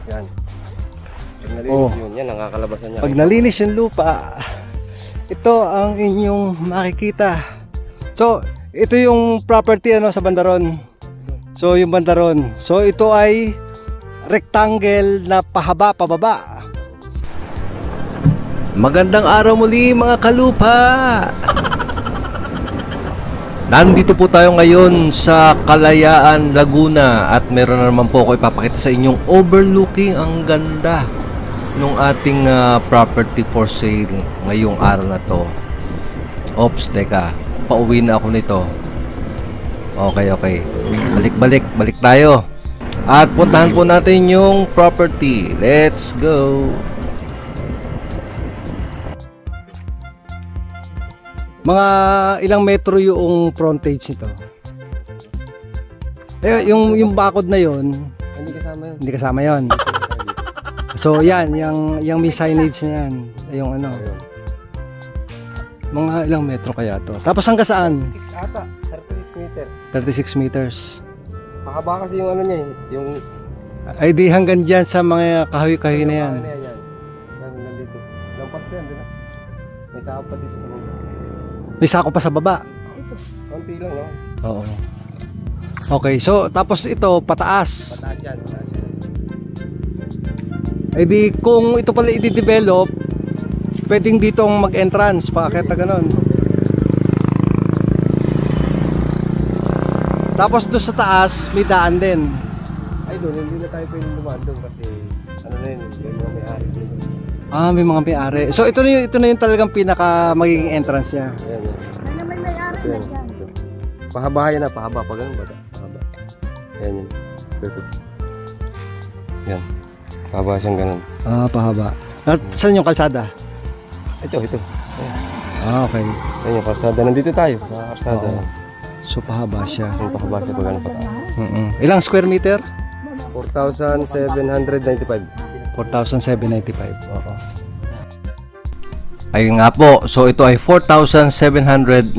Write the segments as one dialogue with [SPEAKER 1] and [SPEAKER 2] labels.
[SPEAKER 1] Yan. Pag nalinis yun, yan, nakakalabasan niya.
[SPEAKER 2] Pag nalinis yung lupa, ito ang inyong makikita. So, ito yung property ano sa Bandaron. So, yung Bandaron. So, ito ay rectangle na pahaba, pababa. Magandang araw muli mga kalupa. Nandito po tayo ngayon sa Kalayaan, Laguna at meron na naman po ako ipapakita sa inyong overlooking. Ang ganda nung ating property for sale ngayong araw na to. Ops, teka, pauwi na ako nito. Okay. Balik tayo. At puntahan po natin yung property. Let's go. Mga ilang metro yung frontage nito? Yung bakod na yon,
[SPEAKER 1] Hindi kasama yun.
[SPEAKER 2] hindi kasama yon. So yan, yung may signage na yan, yung ano. Mga ilang metro kaya to? Tapos hanggang saan?
[SPEAKER 1] 6 ata, 36 meter.
[SPEAKER 2] 36 meters.
[SPEAKER 1] Mahaba kasi yung ano niya, yung
[SPEAKER 2] Ay di hanggang dyan sa mga kahoy-kahoy na yan.
[SPEAKER 1] Yan. Nandito. Lampas na yan, doon na. May saka pa dito sa mga.
[SPEAKER 2] May sako pa sa baba.
[SPEAKER 1] Ito, konti lang, no?
[SPEAKER 2] Oo. Okay, so tapos ito pataas.
[SPEAKER 1] Pataas yan.
[SPEAKER 2] Ay di kung ito pala i-develop, pwedeng ditong mag-entrance paakit na ganon. Tapos doon sa taas may daan din.
[SPEAKER 1] Ay doon, hindi na tayo pwedeng dumaan doon kasi ano na yun, may mga may-ari doon.
[SPEAKER 2] Ah, may mga may-ari. So ito na yung talagang pinaka magiging entrance niya.
[SPEAKER 1] Ayan.
[SPEAKER 3] Kaya may may-ari na dyan.
[SPEAKER 1] Pahaba yan na, pahaba. Pag ganun ba? Pahaba. Ayan yun. Yan. Pahaba siyang ganun.
[SPEAKER 2] Ah, pahaba. Saan yung kalsada?
[SPEAKER 1] Ito. Ayan.
[SPEAKER 2] Ah, okay.
[SPEAKER 1] Ayan yung kalsada. Nandito tayo. Kalsada.
[SPEAKER 2] Oo. So pahaba siya.
[SPEAKER 1] Yung pahaba siya pag ganun pataas.
[SPEAKER 2] Ilang square meter?
[SPEAKER 1] 4,795.
[SPEAKER 2] 4,795. Oo. Ayun nga po. So ito ay 4,795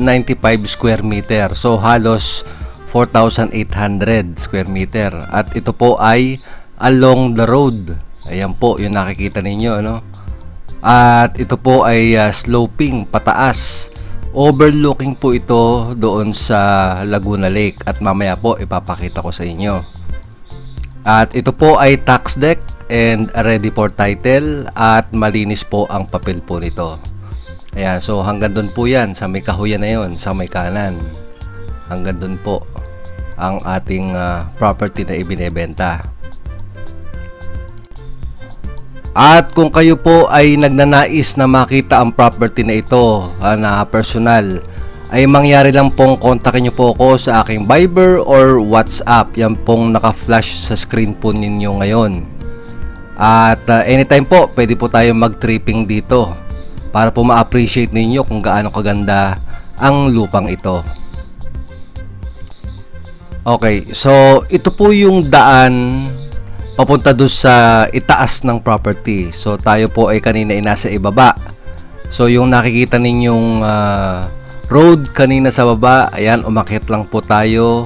[SPEAKER 2] square meter. So halos 4,800 square meter. At ito po ay along the road. Ayan po yung nakikita ninyo, no? At ito po ay sloping, pataas. Overlooking po ito doon sa Laguna Lake. At mamaya po ipapakita ko sa inyo. At ito po ay tax deck and ready for title at malinis po ang papel po nito. Ayan, so hanggang doon po yan sa may kahuyan na yon, sa may kanan. Hanggang doon po ang ating property na ibinebenta. At kung kayo po ay nagnanais na makita ang property na ito na personal, ay mangyari lang pong kontakin nyo po ako sa aking Viber or WhatsApp. Yan pong naka-flash sa screen po ninyo ngayon. At anytime po, pwede po tayo mag-tripping dito para po ma-appreciate ninyo kung gaano kaganda ang lupang ito. Okay, so ito po yung daan papunta doon sa itaas ng property. So tayo po ay kanina ay nasa ibaba. So yung nakikita ninyong road kanina sa baba, ayan, umakyat lang po tayo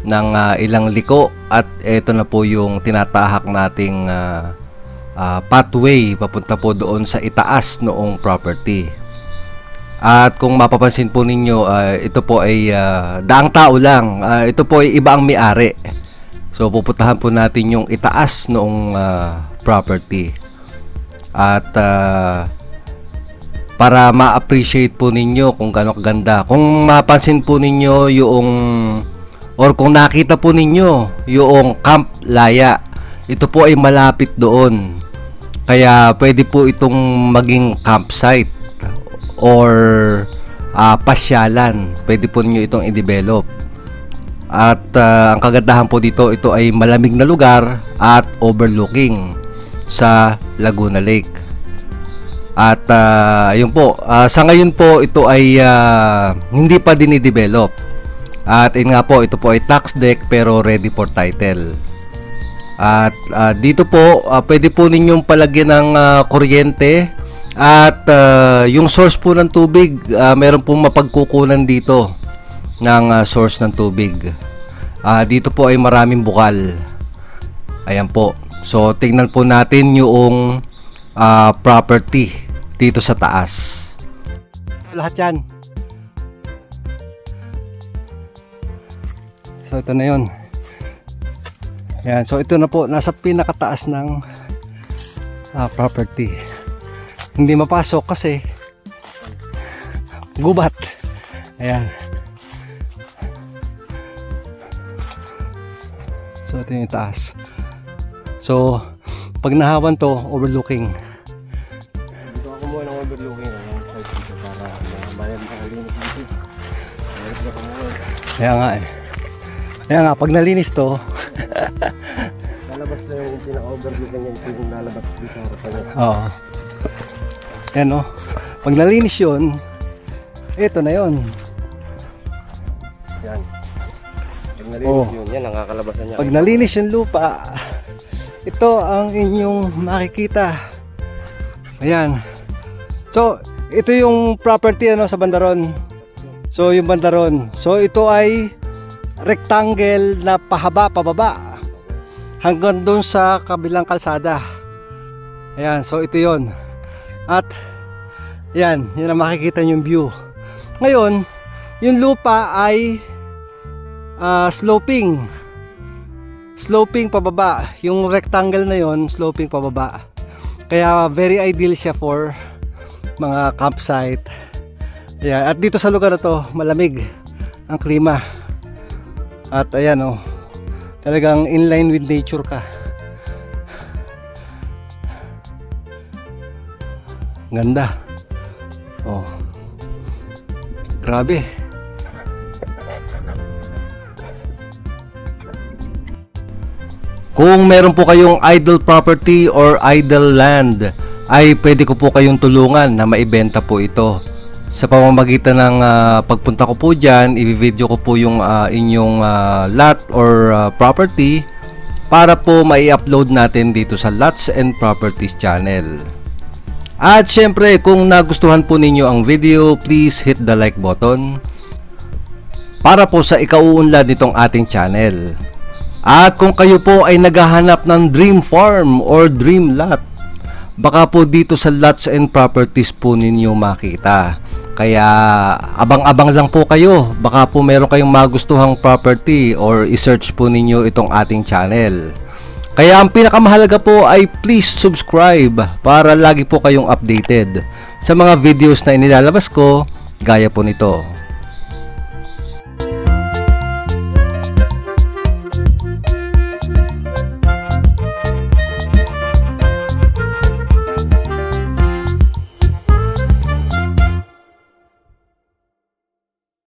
[SPEAKER 2] ng ilang liko at ito na po yung tinatahak nating pathway papunta po doon sa itaas noong property. At kung mapapansin po ninyo, ito po ay daang tao lang. Ito po ay iba ang may-ari. So pupuntahan po natin yung itaas noong property. At para ma-appreciate po ninyo kung gaano kaganda. Kung mapansin po ninyo yung or kung nakita po ninyo yung Camp Laya, ito po ay malapit doon. Kaya pwede po itong maging campsite or pasyalan. Pwede po niyo itong i-develop. At ang kagandahan po dito, ito ay malamig na lugar at overlooking sa Laguna Lake. At yun po, sa ngayon po ito ay hindi pa dinidevelop. At yun nga po, ito po ay tax deck pero ready for title. At dito po, pwede po ninyong palagyan ng kuryente. At yung source po ng tubig, meron pong mapagkukunan dito ng source ng tubig. Dito po ay maraming bukal. Ayan po. So tingnan po natin yung property dito sa taas. Lahat yan. So ito na yun. Ayan, so ito na po, nasa pinakataas ng property. Hindi mapasok kasi gubat. Ayan. So ito yung taas. So pag nahawan to, overlooking.
[SPEAKER 1] Dito ako muna ng overlooking para bayan sa kalinis dito.
[SPEAKER 2] Kaya nga eh. Kaya nga, pag nalinis to,
[SPEAKER 1] lalabas na yung pinaka-overlooking yung lalabas dito sa harapan niya.
[SPEAKER 2] oo. Yan o. Pag nalinis yun, ito na yun.
[SPEAKER 1] Yan. Pag nalinis yun, yan, nakakalabasan niya.
[SPEAKER 2] Pag nalinis yung lupa, ito ang inyong makikita. Ayan. So, ito yung property ano sa Bandaron. So, yung Bandaron. So, ito ay rectangle na pahaba, pababa. Hanggang doon sa kabilang kalsada. Ayan. So, ito yon. At, yan. Yan ang makikita yung view. Ngayon, yung lupa ay sloping. Sloping pababa. Yung rectangle na yon, sloping pababa. Kaya very ideal siya for mga campsite. Ayan. At dito sa lugar na to, malamig ang klima. At ayan oh, talagang in line with nature ka. Ganda. Oh. Grabe. Kung meron po kayong idle property or idle land, ay pwede ko po kayong tulungan na maibenta po ito. Sa pamamagitan ng pagpunta ko po dyan, i-video ko po yung inyong lot or property para po mai-upload natin dito sa Lots and Properties channel. At syempre, kung nagustuhan po ninyo ang video, please hit the like button para po sa ikauunlad nitong ating channel. At kung kayo po ay naghahanap ng dream farm or dream lot, baka po dito sa Lots and Properties po ninyo makita. Kaya abang-abang lang po kayo. Baka po meron kayong magustuhang property or i-search po ninyo itong ating channel. Kaya ang pinakamahalaga po ay please subscribe para lagi po kayong updated sa mga videos na inilalabas ko gaya po nito.